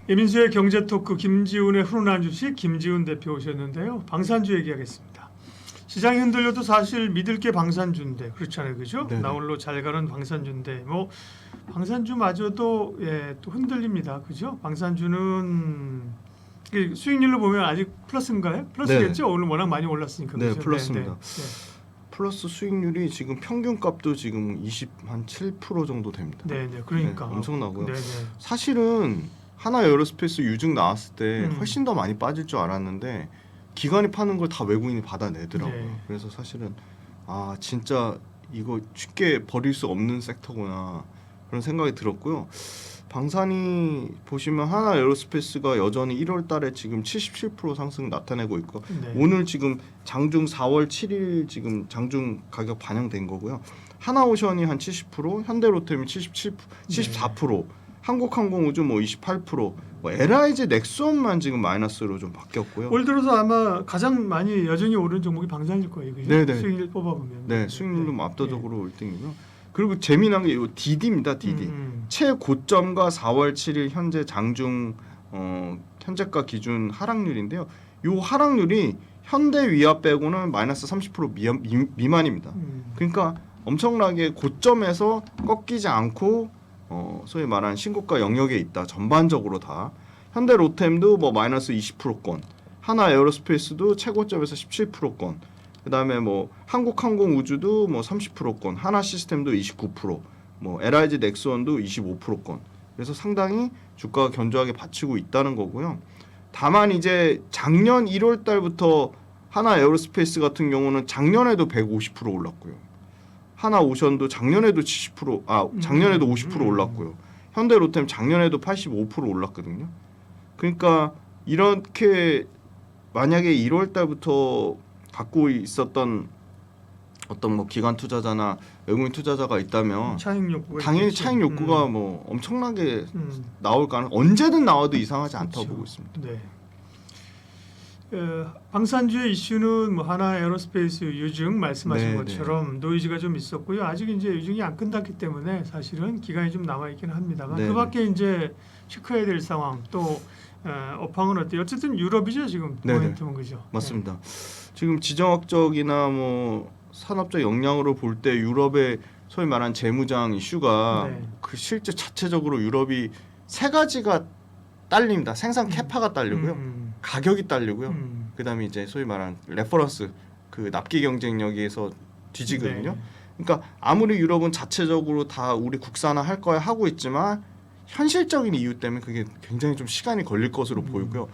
예민수의 경제토크 김지훈의 훈훈한 주식 김지훈 대표 오셨는데요. 방산주 얘기하겠습니다. 시장이 흔들려도 사실 믿을 게 방산주인데 그렇잖아요, 그죠? 네네. 나홀로 잘 가는 방산주인데 뭐 방산주마저도 또 흔들립니다, 그죠? 방산주는 수익률로 보면 아직 플러스인가요? 플러스겠죠? 오늘 워낙 많이 올랐으니까. 네, 그죠? 플러스입니다. 네. 플러스 수익률이 지금 평균값도 지금 27% 정도 됩니다. 네, 그러니까 네, 엄청나고요. 네. 사실은 하나 에어로스페이스 유증 나왔을 때 훨씬 더 많이 빠질 줄 알았는데 기관이 파는 걸 다 외국인이 받아내더라고요. 네. 그래서 사실은 진짜 이거 쉽게 버릴 수 없는 섹터구나 그런 생각이 들었고요. 방산이 보시면 하나 에어로스페이스가 여전히 1월 달에 지금 77% 상승 나타내고 있고 네. 오늘 지금 장중 4월 7일 지금 장중 가격 반영된 거고요. 하나오션이 한 70%, 현대로템이 74%, 한국항공우주 뭐 28%, 뭐 LIG 넥스원만 지금 마이너스로 좀 바뀌었고요. 올 들어서 아마 가장 많이 여전히 오른 종목이 방산일 거예요, 그죠? 네네. 수익률 뽑아보면. 네, 수익률도 뭐 압도적으로 1등이고요. 그리고 재미난 게 이 DD입니다. DD. 최고점과 4월 7일 현재 장중 현재가 기준 하락률인데요. 이 하락률이 현대 위아 빼고는 마이너스 30% 미만입니다. 그러니까 엄청나게 고점에서 꺾이지 않고 소위 말하는 신고가 영역에 있다. 전반적으로 다. 현대 로템도 뭐 마이너스 20%권, 하나 에어로스페이스도 최고점에서 17%권. 그다음에 뭐 한국항공우주도 뭐 30%권, 하나 시스템도 29%, 뭐 LIG 넥스원도 25%권. 그래서 상당히 주가가 견조하게 받치고 있다는 거고요. 다만 이제 작년 1월 달부터 하나 에어로스페이스 같은 경우는 작년에도 150% 올랐고요. 하나 오션도 작년에도 작년에도 50% 올랐고요. 현대 로템 작년에도 85% 올랐거든요. 그러니까 이렇게 만약에 1월 달부터 갖고 있었던 어떤 뭐 기관 투자자나 외국인 투자자가 있다면 차익 욕구가 당연히 있겠죠. 차익 욕구가 뭐 엄청나게 나올 가능 언제든 나와도 이상하지 않다고 그렇죠. 보고 있습니다. 네. 방산주의 이슈는 뭐 하나 에어로스페이스 유증 말씀하신 네, 것처럼 노이즈가 좀 있었고요. 아직 이제 유증이 안 끝났기 때문에 사실은 기간이 좀 남아 있긴 합니다만 네, 그밖에 이제 체크해야 될 상황 또 업황은 어때요? 어쨌든 유럽이죠 지금 네, 모멘텀은 그죠? 맞습니다. 지금 지정학적이나 뭐 산업적 역량으로 볼 때 유럽의 소위 말하는 재무장 이슈가 그 실제 자체적으로 유럽이 세 가지가 딸립니다. 생산 캐파가 딸리고요. 가격이 딸리고요. 그다음에 이제 소위 말하는 레퍼런스 그 납기 경쟁력에서 뒤지거든요. 네. 그러니까 아무리 유럽은 자체적으로 다 우리 국산화 할 거야 하고 있지만 현실적인 이유 때문에 그게 굉장히 좀 시간이 걸릴 것으로 보이고요.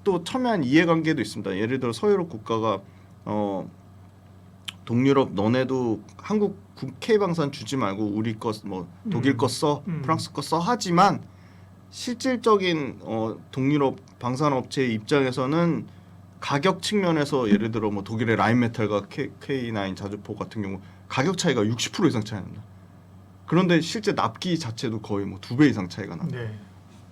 또 첨예한 이해관계도 있습니다. 예를 들어 서유럽 국가가 동유럽 너네도 한국 K방산 주지 말고 우리 거 뭐 독일 거 써, 프랑스 거 써 하지만 실질적인 동유럽 방산업체 입장에서는 가격 측면에서 예를 들어 뭐 독일의 라인메탈과 K9 자주포 같은 경우 가격 차이가 60% 이상 차이 납니다. 그런데 실제 납기 자체도 거의 뭐 2배 이상 차이가 납니다. 네.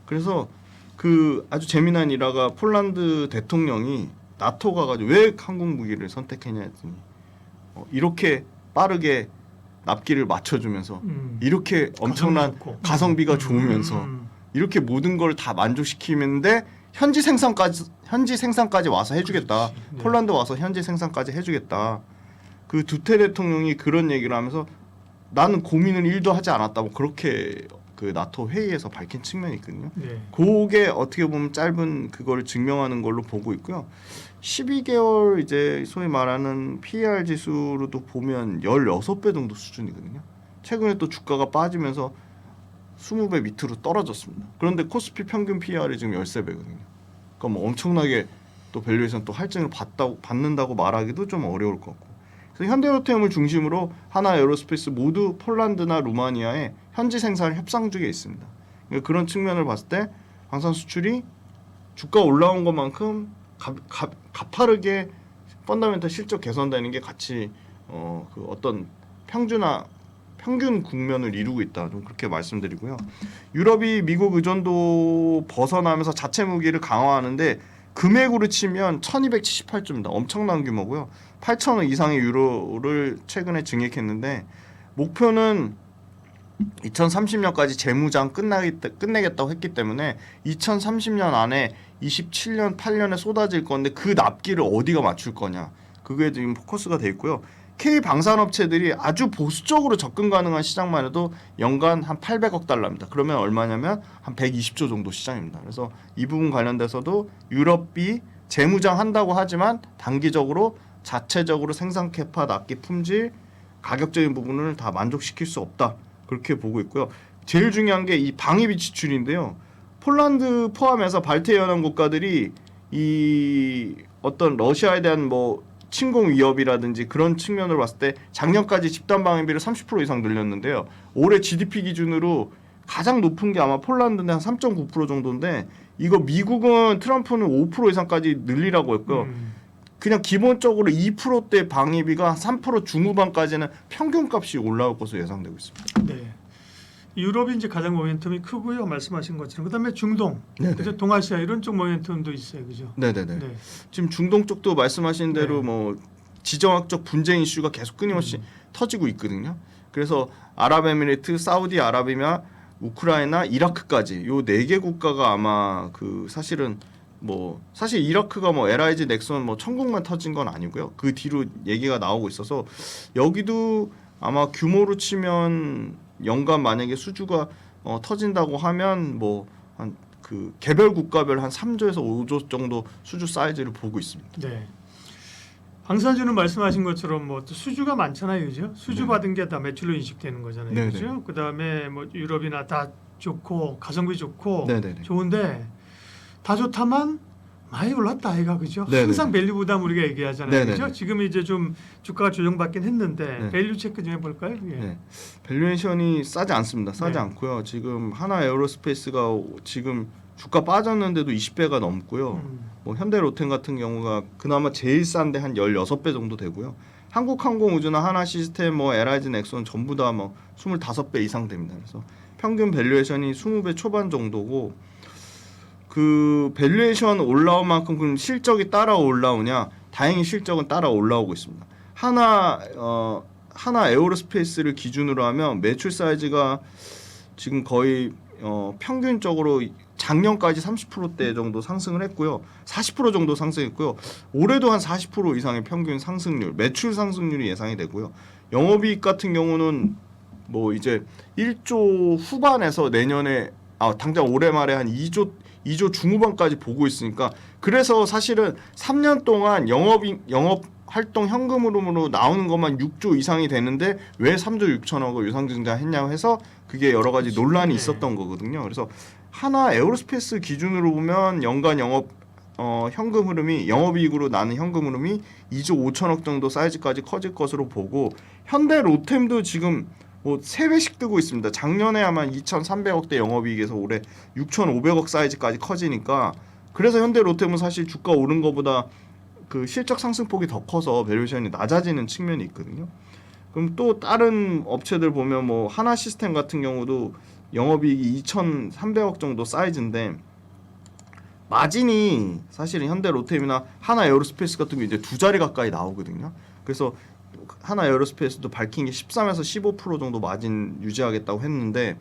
그래서 그 아주 재미난 일화가 폴란드 대통령이 나토가 가지고 왜 한국 무기를 선택했냐 했더니 이렇게 빠르게 납기를 맞춰주면서 이렇게 엄청난 가성비가 좋으면서 이렇게 모든 걸 다 만족시키는데 현지 생산까지 와서 해주겠다. 네. 폴란드 와서 현지 생산까지 해주겠다. 그 두테 대통령이 그런 얘기를 하면서 나는 고민을 1도 하지 않았다고 그렇게 그 나토 회의에서 밝힌 측면이 있거든요. 네. 그게 어떻게 보면 짧은 그거를 증명하는 걸로 보고 있고요. 12개월 이제 소위 말하는 PER 지수로도 보면 16배 정도 수준이거든요. 최근에 또 주가가 빠지면서 20배 밑으로 떨어졌습니다. 그런데 코스피 평균 PER이 지금 13배거든요. 그러니까 뭐 엄청나게 또 밸류에이션 또 할증을 받는다고 말하기도 좀 어려울 것 같고. 그래서 현대로템을 중심으로 하나 에어로스페이스 모두 폴란드나 루마니아에 현지 생산 협상 중에 있습니다. 그러니까 그런 측면을 봤을 때 방산 수출이 주가 올라온 것만큼 가파르게 펀더멘털 실적 개선되는 게 같이 그 어떤 평균 국면을 이루고 있다. 좀 그렇게 말씀드리고요. 유럽이 미국 의존도 벗어나면서 자체 무기를 강화하는데 금액으로 치면 1278조입니다. 엄청난 규모고요. 8천억 이상의 유로를 최근에 증액했는데 목표는 2030년까지 재무장 끝내겠다고 했기 때문에 2030년 안에 27년, 8년에 쏟아질 건데 그 납기를 어디가 맞출 거냐. 그게 지금 포커스가 돼 있고요. K 방산업체들이 아주 보수적으로 접근 가능한 시장만 해도 연간 한 800억 달러입니다. 그러면 얼마냐면 한 120조 정도 시장입니다. 그래서 이 부분 관련돼서도 유럽이 재무장 한다고 하지만 단기적으로 자체적으로 생산 캐파, 납기 품질, 가격적인 부분을 다 만족시킬 수 없다. 그렇게 보고 있고요. 제일 중요한 게 이 방위비 지출인데요. 폴란드 포함해서 발트 연합 국가들이 이 어떤 러시아에 대한 뭐 침공 위협이라든지 그런 측면으로 봤을 때 작년까지 집단 방위비를 30% 이상 늘렸는데요. 올해 GDP 기준으로 가장 높은 게 아마 폴란드인데 한 3.9% 정도인데 이거 미국은 트럼프는 5% 이상까지 늘리라고 했고요. 그냥 기본적으로 2%대 방위비가 한 3% 중후반까지는 평균값이 올라올 것으로 예상되고 있습니다. 네. 유럽이 이제 가장 모멘텀이 크고요. 말씀하신 것처럼 그다음에 중동, 네네. 그죠? 동아시아 이런 쪽 모멘텀도 있어요, 그죠? 네네네. 네. 지금 중동 쪽도 말씀하신 대로 네. 뭐 지정학적 분쟁 이슈가 계속 끊임없이 터지고 있거든요. 그래서 아랍에미리트, 사우디아라비아, 우크라이나, 이라크까지 요 4개 국가가 아마 그 사실은 뭐 사실 이라크가 뭐 LIG 넥슨 뭐 천국만 터진 건 아니고요. 그 뒤로 얘기가 나오고 있어서 여기도 아마 규모로 치면 연간 만약에 수주가 터진다고 하면 뭐 한 그 개별 국가별 한 3조에서 5조 정도 수주 사이즈를 보고 있습니다. 네. 방산주는 말씀하신 것처럼 뭐 또 수주가 많잖아요, 그죠? 수주 네. 받은 게 다 매출로 인식되는 거잖아요, 네네. 그죠? 그다음에 뭐 유럽이나 다 좋고 가성비 좋고 네네네. 좋은데 다 좋다만 많이 올랐다 아이가 그죠? 네네네. 항상 밸류 부담 우리가 얘기하잖아요, 네네네. 그죠? 지금 이제 좀 주가가 조정받긴 했는데 네. 밸류 체크 좀 해볼까요? 예. 네. 밸류에이션이 싸지 않습니다. 싸지 네. 않고요. 지금 하나 에어로스페이스가 지금 주가 빠졌는데도 20배가 넘고요. 뭐 현대로템 같은 경우가 그나마 제일 싼데 한 16배 정도 되고요. 한국항공우주나 하나시스템, 뭐 LIG 넥슨 전부 다 뭐 25배 이상 됩니다. 그래서 평균 밸류에이션이 20배 초반 정도고 그 밸류에이션 올라온 만큼 그럼 실적이 따라 올라오냐? 다행히 실적은 따라 올라오고 있습니다. 하나 에어로스페이스를 기준으로 하면 매출 사이즈가 지금 거의 평균적으로 작년까지 30%대 정도 상승을 했고요. 40% 정도 상승했고요. 올해도 한 40% 이상의 평균 상승률, 매출 상승률이 예상이 되고요. 영업이익 같은 경우는 뭐 이제 1조 후반에서 내년에 당장 올해 말에 한 2조 중후반까지 보고 있으니까 그래서 사실은 3년 동안 영업 활동 현금 흐름으로 나오는 것만 6조 이상이 되는데 왜 3조 6천억을 유상증자했냐고 해서 그게 여러 가지 논란이 있었던 거거든요. 그래서 하나 에어로스페이스 기준으로 보면 연간 영업 현금 흐름이 영업이익으로 나는 현금 흐름이 2조 5천억 정도 사이즈까지 커질 것으로 보고 현대 로템도 지금 뭐 3배씩 뜨고 있습니다. 작년에 아마 2,300억대 영업이익에서 올해 6,500억 사이즈까지 커지니까 그래서 현대 로템은 사실 주가 오른 거보다 그 실적 상승폭이 더 커서 밸류에이션이 낮아지는 측면이 있거든요. 그럼 또 다른 업체들 보면 뭐 하나 시스템 같은 경우도 영업이익이 2,300억 정도 사이즈인데 마진이 사실은 현대 로템이나 하나 에어로스페이스 같은 게 이제 2자리 가까이 나오거든요. 그래서 하나 에어로스페이스도 밝힌 게 13에서 15% 정도 마진 유지하겠다고 했는데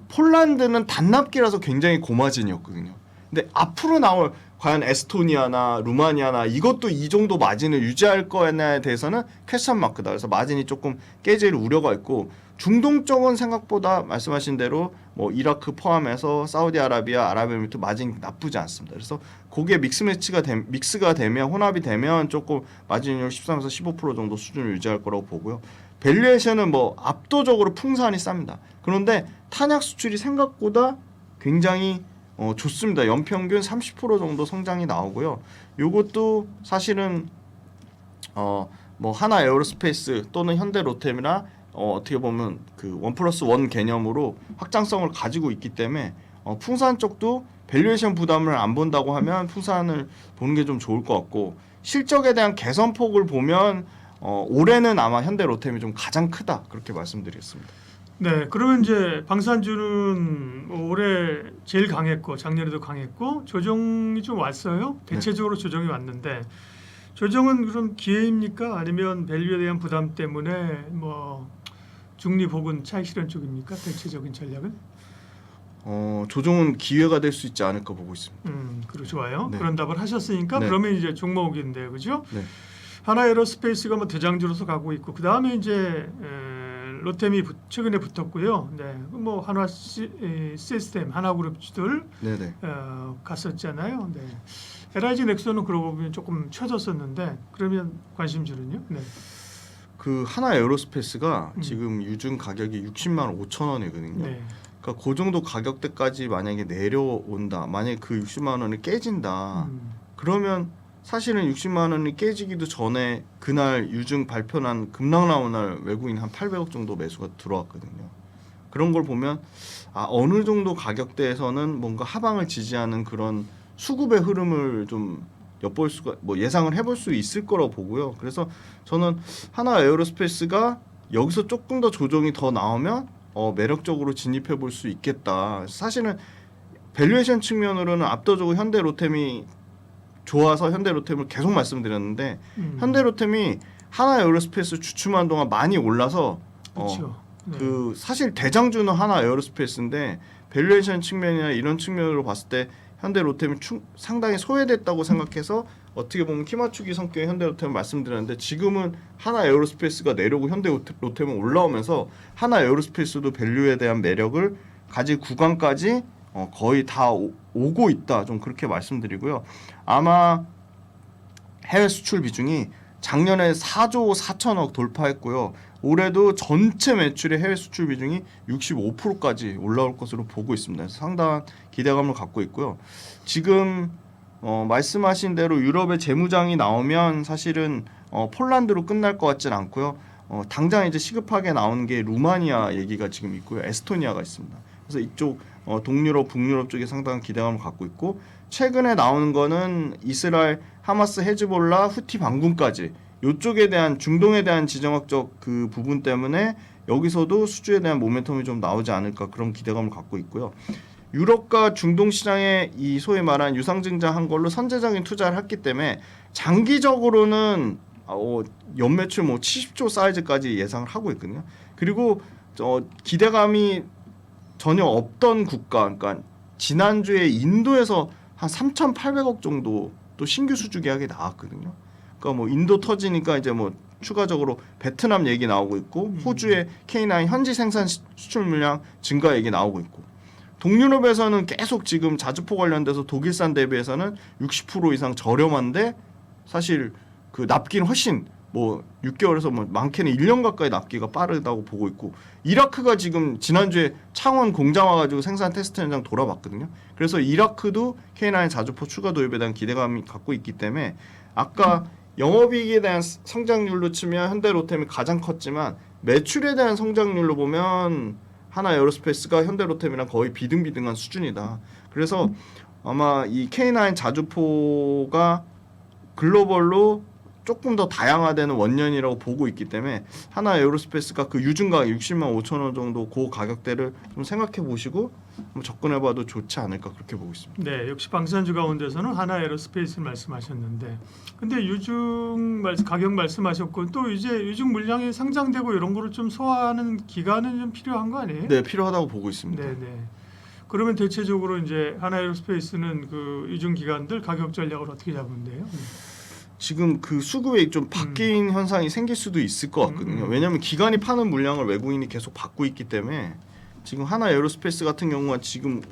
폴란드는 단납기라서 굉장히 고마진이었거든요. 근데 앞으로 나올 과연 에스토니아나 루마니아나 이것도 이 정도 마진을 유지할 거냐에 대해서는 퀘스천 마크다. 그래서 마진이 조금 깨질 우려가 있고 중동 쪽은 생각보다 말씀하신 대로 뭐 이라크 포함해서 사우디아라비아, 아랍에미리트 마진 나쁘지 않습니다. 그래서 그게 믹스가 되면 혼합이 되면 조금 마진율 13에서 15% 정도 수준을 유지할 거라고 보고요. 밸류에이션은 뭐 압도적으로 풍산이 쌉니다. 그런데 탄약 수출이 생각보다 굉장히 좋습니다. 연평균 30% 정도 성장이 나오고요. 요것도 사실은 뭐 하나 에어로스페이스 또는 현대 로템이나 어떻게 보면 그 1+1 개념으로 확장성을 가지고 있기 때문에 풍산 쪽도 밸류에이션 부담을 안 본다고 하면 풍산을 보는 게 좀 좋을 것 같고 실적에 대한 개선폭을 보면 올해는 아마 현대 로템이 좀 가장 크다 그렇게 말씀드리겠습니다. 네, 그러면 이제 방산주는 올해 제일 강했고 작년에도 강했고 조정이 좀 왔어요. 대체적으로 조정이 왔는데 조정은 그럼 기회입니까? 아니면 밸류에 대한 부담 때문에 뭐 중립 혹은 차익 실현 쪽입니까? 대체적인 전략은? 조정은 기회가 될 수 있지 않을까 보고 있습니다. 그리고 좋아요. 네. 그런 답을 하셨으니까 네. 그러면 이제 종목인데 그죠? 네. 하나에어로스페이스가 뭐 대장주로서 가고 있고 그 다음에 이제 로템이 최근에 붙었고요. 네, 뭐 한화 시스템, 하나그룹주들 네네. 갔었잖아요. 네. LIG 넥슨은 그러고 보면 조금 쳐졌었는데 그러면 관심주는요? 네. 그 하나 에어로스페이스가 음. 지금 유증 가격이 60만 5천 원이거든요. 네. 그러니까 그 정도 가격대까지 만약에 내려온다. 만약에 그 60만 원이 깨진다. 그러면 사실은 60만 원이 깨지기도 전에 그날 유증 발표난 급락 나온 날 외국인 한 800억 정도 매수가 들어왔거든요. 그런 걸 보면 어느 정도 가격대에서는 뭔가 하방을 지지하는 그런 수급의 흐름을 좀 엿볼 수가 예상을 해볼 수 있을 거라고 보고요. 그래서 저는 하나 에어로스페이스가 여기서 조금 더 조정이 더 나오면 매력적으로 진입해 볼 수 있겠다. 사실은 밸류에이션 측면으로는 압도적으로 현대로템이 좋아서 현대로템을 계속 말씀드렸는데 현대로템이 하나 에어로스페이스 주춤한 동안 많이 올라서 그렇죠. 네. 그 사실 대장주는 하나 에어로스페이스인데 밸류에이션 측면이나 이런 측면으로 봤을 때 현대로템이 상당히 소외됐다고 생각해서 어떻게 보면 키맞추기 성격의 현대로템을 말씀드렸는데 지금은 하나 에어로스페이스가 내려오고 현대로템은 올라오면서 하나 에어로스페이스도 밸류에 대한 매력을 가질 구간까지 거의 다 오고 있다. 좀 그렇게 말씀드리고요. 아마 해외 수출 비중이 작년에 4조 4천억 돌파했고요. 올해도 전체 매출의 해외 수출 비중이 65%까지 올라올 것으로 보고 있습니다. 그래서 상당한 기대감을 갖고 있고요. 지금 말씀하신 대로 유럽의 재무장이 나오면 사실은 폴란드로 끝날 것 같지는 않고요. 당장 이제 시급하게 나온 게 루마니아 얘기가 지금 있고요. 에스토니아가 있습니다. 그래서 이쪽 동유럽, 북유럽 쪽에 상당한 기대감을 갖고 있고 최근에 나오는 거는 이스라엘, 하마스, 헤즈볼라, 후티 반군까지 이쪽에 대한 중동에 대한 지정학적 그 부분 때문에 여기서도 수주에 대한 모멘텀이 좀 나오지 않을까 그런 기대감을 갖고 있고요. 유럽과 중동 시장에 이 소위 말한 유상증자한 걸로 선제적인 투자를 했기 때문에 장기적으로는 연매출 70조 사이즈까지 예상을 하고 있거든요. 그리고 기대감이 전혀 없던 국가, 그러니까 지난주에 인도에서 한 3,800억 정도 또 신규 수주 계약이 나왔거든요. 그러니까 인도 터지니까 이제 추가적으로 베트남 얘기 나오고 있고 호주의 K9 현지 생산 수출 물량 증가 얘기 나오고 있고 동유럽에서는 계속 지금 자주포 관련돼서 독일산 대비해서는 60% 이상 저렴한데 사실 그 납기는 훨씬 6개월에서 많게는 1년 가까이 납기가 빠르다고 보고 있고 이라크가 지금 지난주에 창원 공장 와가지고 생산 테스트 현장 돌아봤거든요. 그래서 이라크도 K9 자주포 추가 도입에 대한 기대감이 갖고 있기 때문에 아까 영업이익에 대한 성장률로 치면 현대로템이 가장 컸지만 매출에 대한 성장률로 보면 하나 에어로스페이스가 현대로템이랑 거의 비등비등한 수준이다. 그래서 아마 이 K9 자주포가 글로벌로 조금 더 다양화되는 원년이라고 보고 있기 때문에 하나 에어로스페이스가 그 유증가격 60만 5천 원 정도 그 가격대를 좀 생각해 보시고 접근해봐도 좋지 않을까 그렇게 보고 있습니다. 네, 역시 방산주 가운데서는 하나 에어로스페이스 말씀하셨는데, 근데 유증 가격 말씀하셨고 또 이제 유증 물량이 상장되고 이런 거를 좀 소화하는 기간은 좀 필요한 거 아니에요? 네, 필요하다고 보고 있습니다. 네, 네. 그러면 대체적으로 이제 하나 에어로스페이스는 그 유증 기관들 가격 전략을 어떻게 잡으면 돼요? 지금 그 수급에 좀 바뀐 현상이 생길 수도 있을 것 같거든요. 왜냐하면 기관이 파는 물량을 외국인이 계속 받고 있기 때문에 지금 하나 에어로스페이스 같은 경우가 지금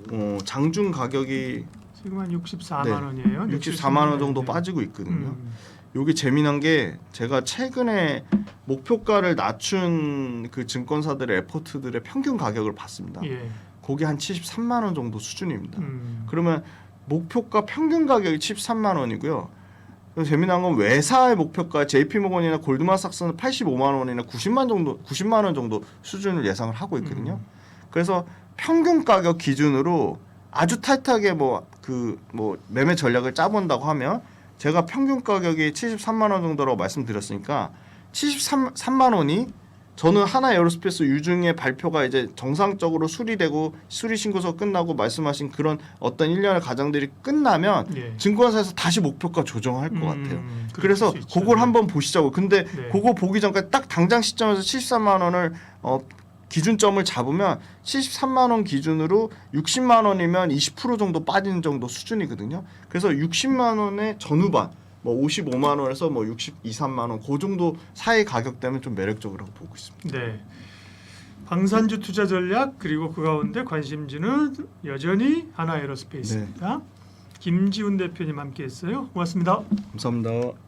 장중 가격이 지금 한 64만 원이에요. 64만 원 정도 빠지고 있거든요. 요게 재미난 게 제가 최근에 목표가를 낮춘 그 증권사들의 에포트들의 평균 가격을 봤습니다. 예. 거기 한 73만 원 정도 수준입니다. 그러면 목표가 평균 가격이 73만 원이고요. 재미난 건 외사의 목표가 JP모건이나 골드만삭스는 85만 원이나 90만 원 정도 수준을 예상을 하고 있거든요. 그래서 평균 가격 기준으로 아주 타이트하게 매매 전략을 짜본다고 하면 제가 평균 가격이 73만 원 정도라고 말씀드렸으니까 73만 원이 저는 하나 에어로스페이스 유증의 발표가 이제 정상적으로 수리되고 수리 신고서 끝나고 말씀하신 그런 어떤 일련의 과정들이 끝나면 예. 증권사에서 다시 목표가 조정할 것 같아요. 그럴 그래서 수 있죠. 그걸 네. 한번 보시자고. 근데 네. 그거 보기 전까지 딱 당장 시점에서 73만 원을 기준점을 잡으면 73만 원 기준으로 60만 원이면 20% 정도 빠지는 정도 수준이거든요. 그래서 60만 원의 전후반 뭐 55만 원에서 뭐 62, 3만 원 그 정도 사이 가격대면 좀 매력적이라고 보고 있습니다. 네. 방산주 투자 전략 그리고 그 가운데 관심주는 여전히 하나 에어로스페이스입니다. 김지훈 대표님 함께했어요. 고맙습니다. 감사합니다.